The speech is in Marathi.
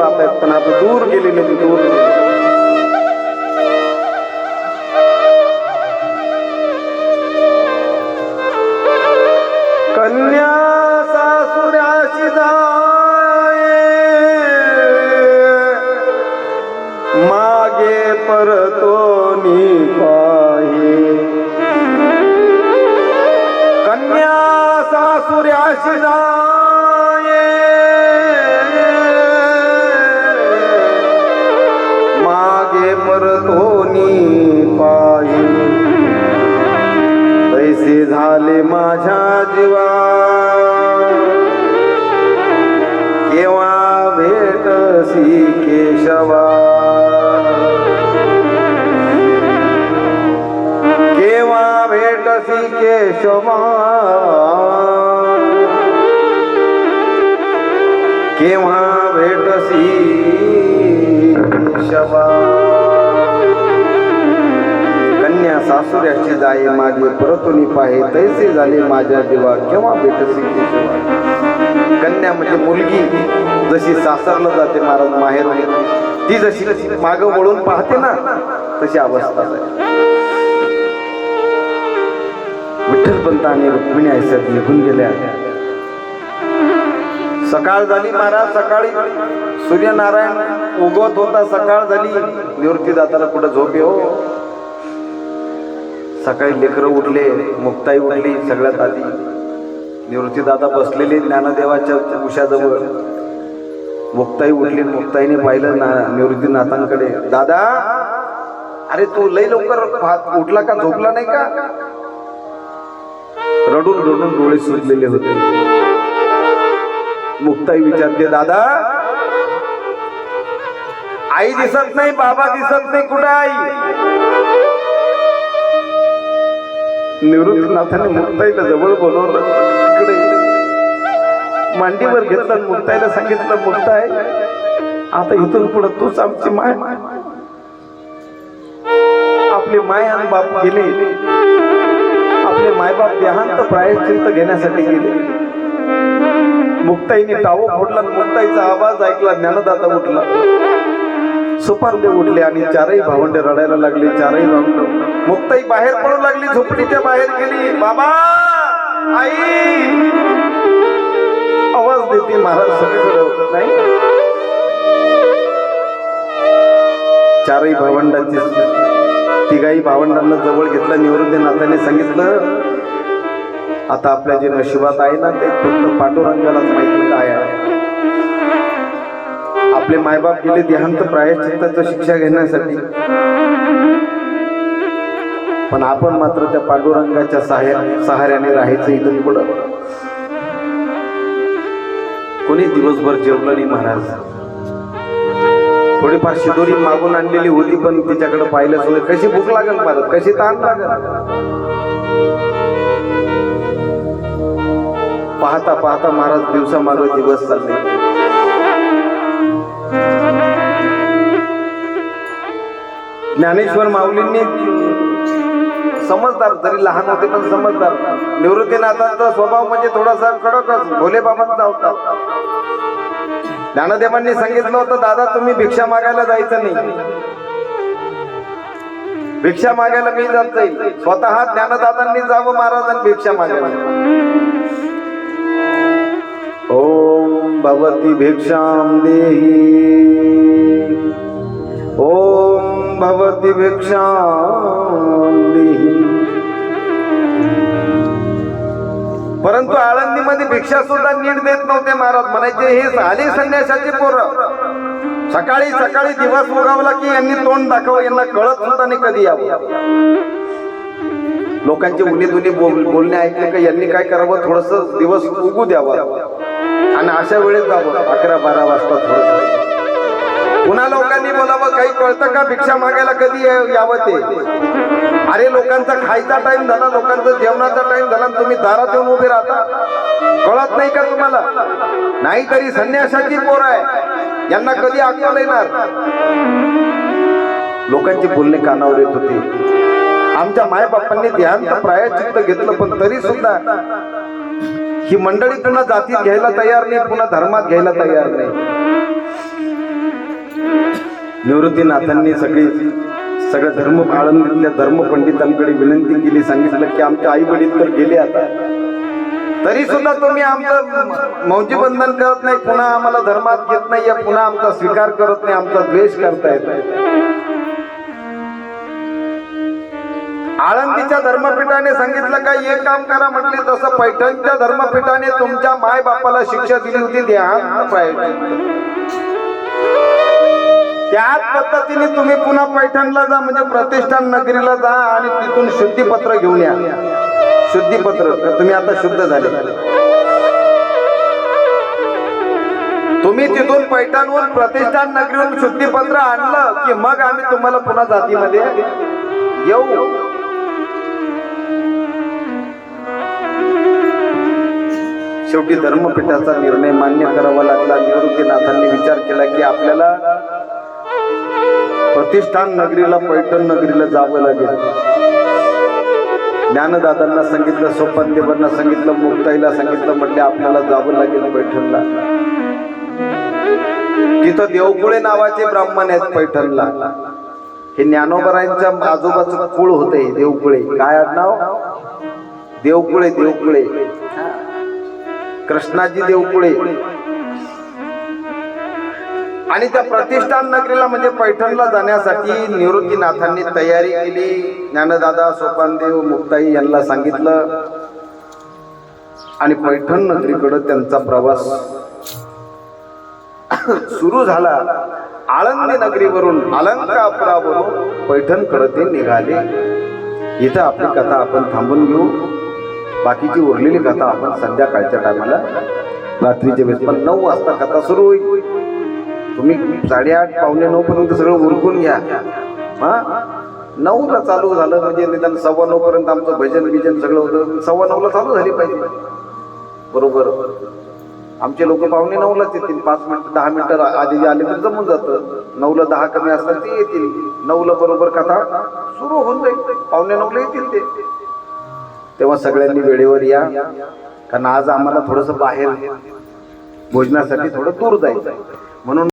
बाप आहेत पण आता दूर गेलेले ते दूर. कन्या सासुराशी जाये मागे परतोनी पाहे. कन्या सासुराशी जाये मागे परतोनी पाहे. तैसे झाले माझ्या जीवा केव्हा भेटसी केशवा. केव्हा भेटसी केशवा. केव्हा भेटसी केशवा. कन्या सासुऱ्याची जाये मागे परतुनी पाहे. तैसे झाले माझ्या जीवा केव्हा भेटसी केशवा. कन्या म्हणजे मुलगी जशी सासरला जाते महाराज माहेर ती जशी मागं वळून पाहते ना तशी अवस्था आहे. विठ्ठलपंत आणि रुक्मिणी आईसाहेब निघून गेल्या. सकाळ झाली महाराज. सकाळी सूर्यनारायण उगवत होता. सकाळ झाली. निवृत्ती दाताला कुठं झोप येऊ. सकाळी लेकरं उठले. मुक्ताई उठली. सगळ्यात आधी निवृत्तीदादा बसलेले ज्ञानदेवाच्या उशाजवळ. मुक्ताई उठली. मुक्ताईने पाहिलं निवृत्तीनाथांकडे. दादा अरे तू लई लवकर उठला का? झोपला नाही का? रडून रडून डोळे सुजलेले होते. मुक्ताई विचारते दादा आई दिसत नाही, बाबा दिसत नाही, कुठे आई? निवृत्तीनाथाने मुक्ताईला जवळ बोलवलं. इकडे मांडीवर घेतलं. मुक्ताईला सांगितलं मुक्ताई आता इथून पुढे तूच आमची माय. आपले माय आणि बाप गेले. आपले मायबाप देहांत प्रायश्चित्त घेण्यासाठी गेले. मुक्ताईने टावो फोडला. मुक्ताईचा आवाज ऐकला. ज्ञानदाता उठला. सुपांदे उठले आणि चारही भावंडे रडायला लागले. चारही भावंड. मुक्ताई बाहेर पडू लागली. झोपडीच्या बाहेर गेली. बाबा आई आवाज देते. महाराज सगळीकडे नाही. चारही भावंडांची तिघाही भावंडांना जवळ घेतलं. निवृत्तीनाथाने सांगितलं आता आपल्या जे नशिबात आहे ना ते फक्त पांडुरंगालाच माहिती काय आहे. आपले मायबाप गेले देहांत प्रायश्चित्ताचं शिक्षा घेण्यासाठी. पण आपण मात्र त्या पांडुरंगाच्या सहाऱ्याने राहायचं इथून पुढं. कोणी दिवसभर जेवलं नाही महाराज. थोडीफार शिदोरी मागून आणलेली होती पण तिच्याकडे पाहिलं सुद्धा. कशी भूक लागल महाराज, कशी ताण लागल. पाहता पाहता महाराज दिवसा मागे दिवस चालले. ज्ञानेश्वर माऊलींनी समजदार, जरी लहान होते पण समजदार. निवृत्तीनाथांचा स्वभाव म्हणजे थोडासा कडकच भोले बाबांचा होता. ज्ञानदेवांनी सांगितलं होतं दादा तुम्ही भिक्षा मागायला जायचं नाही. भिक्षा मागायला मी जात जाईल. स्वतः ज्ञानदादांनी जावं महाराजांनी भिक्षा मागायला. ओम भवती भिक्षाम देहि. ओम भवती भिक्षाम देहि. परंतु आळंदीमध्ये भिक्षा सुद्धा नीट देत नव्हते महाराज. म्हणायचे हे झाले संन्यासाची पोरं. सकाळी सकाळी दिवस उगवला की यांनी तोंड दाखव. यांना कळत सुद्धा नाही कधी यावं. लोकांचे उन्ही दुनी बोलणे ऐकले का यांनी काय करावं, थोडस दिवस उगू द्यावा आणि अशा वेळेस जावं 11-12 वाजता थोडस. पुन्हा लोकांनी बोलावं काही कळतं का भिक्षा मागायला कधी यावं ते. अरे लोकांचा खायचा टाइम झाला, लोकांचा जेवणाचा टाइम झाला, तुम्ही दारात येऊन उभे राहता. कळत नाही का तुम्हाला? नाही तरी संन्यासाची पोर आहे, यांना कधी अक्कल येणार. लोकांचे बोलणे कानावर येत होते. आमच्या मायबापांनी ध्यान प्रायश्चित्त घेतलं पण तरी सुद्धा ही मंडळी पुन्हा जातीत घ्यायला तयार नाही, पुन्हा धर्मात घ्यायला तयार नाही. निवृत्तीनाथांनी सगळं धर्म आळंदीतल्या धर्मपंडितांकडे विनंती केली, सांगितलं की आमचे आई वडील तर गेले आता, तरी सुद्धा तुम्ही आमचं मौजी बंधन करत नाही, पुन्हा आम्हाला धर्मात घेत नाहीये, पुन्हा आमचा स्वीकार करत नाही, आमचा द्वेष करतायत. आळंदीच्या धर्मपीठाने सांगितलं का एक काम करा म्हटले, तसं पैठणच्या धर्मपीठाने तुमच्या माय बापाला शिक्षा दिली होती देहांत पाहिजे, त्याच पद्धतीने तुम्ही पुन्हा पैठणला जा, म्हणजे प्रतिष्ठान नगरीला जा आणि तिथून शुद्धीपत्र घेऊन या. शुद्धीपत्र, तुम्ही आता शुद्ध झाले. तुम्ही तिथून पैठणहून प्रतिष्ठान नगरीहून शुद्धीपत्र आणलं की मग आम्ही तुम्हाला पुन्हा जातीमध्ये येऊ. शेवटी धर्मपीठाचा निर्णय मान्य करावा लागला. निवृत्तीनाथांनी विचार केला की आपल्याला प्रतिष्ठान नगरीला, पैठण नगरीला जावं लागेल. ज्ञानदादांना सांगितलं, सोपानदेवांना सांगितलं, मुक्ताईला सांगितलं, म्हटले आपल्याला जावं लागेल पैठणला. तिथं देवकुळे नावाचे ब्राह्मण आहेत पैठणला. हे ज्ञानोबरायांच्या आजोबाचं कुळ होते देवकुळे. काय आडनाव? देवकुळे. देवकुळे, कृष्णाजी देवकुळे. आणि त्या प्रतिष्ठान नगरीला म्हणजे पैठणला जाण्यासाठी निवृत्तीनाथांनी तयारी केली. ज्ञानदादा, सोपानदेव, मुक्ताई यांना सांगितलं आणि पैठण नगरीकडे त्यांचा प्रवास सुरू झाला. आळंदी नगरीवरून, अलंकापुरावरून पैठणकडे ते निघाले. इथं आपली कथा आपण थांबून घेऊ. बाकीची उरलेली कथा आपण संध्याकाळच्या टायमाला, रात्रीच्या वेळेस, पण 9 वाजता कथा सुरू होईल. तुम्ही 8:30 पावणे 9 पर्यंत सगळं उरकून घ्या. 9ला चालू झालं म्हणजे निदान 9:15 पर्यंत आमचं भजन बिजन सगळं होतं. 9:15ला चालू झाली पाहिजे बरोबर. आमचे लोक पावणे 9लाच येतील. 5 मिनिटं 10 मिनिटं आधी आले तर जमून जातं. 9ला 10 कमी असतात ते येतील. 9ला बरोबर कथा सुरू होऊन जाईल. पावणे 9ला येतील ते. तेव्हा सगळ्यांनी वेळेवर या, कारण आज आम्हाला थोडंसं बाहेर भोजनासाठी थोडं दूर जायचं म्हणून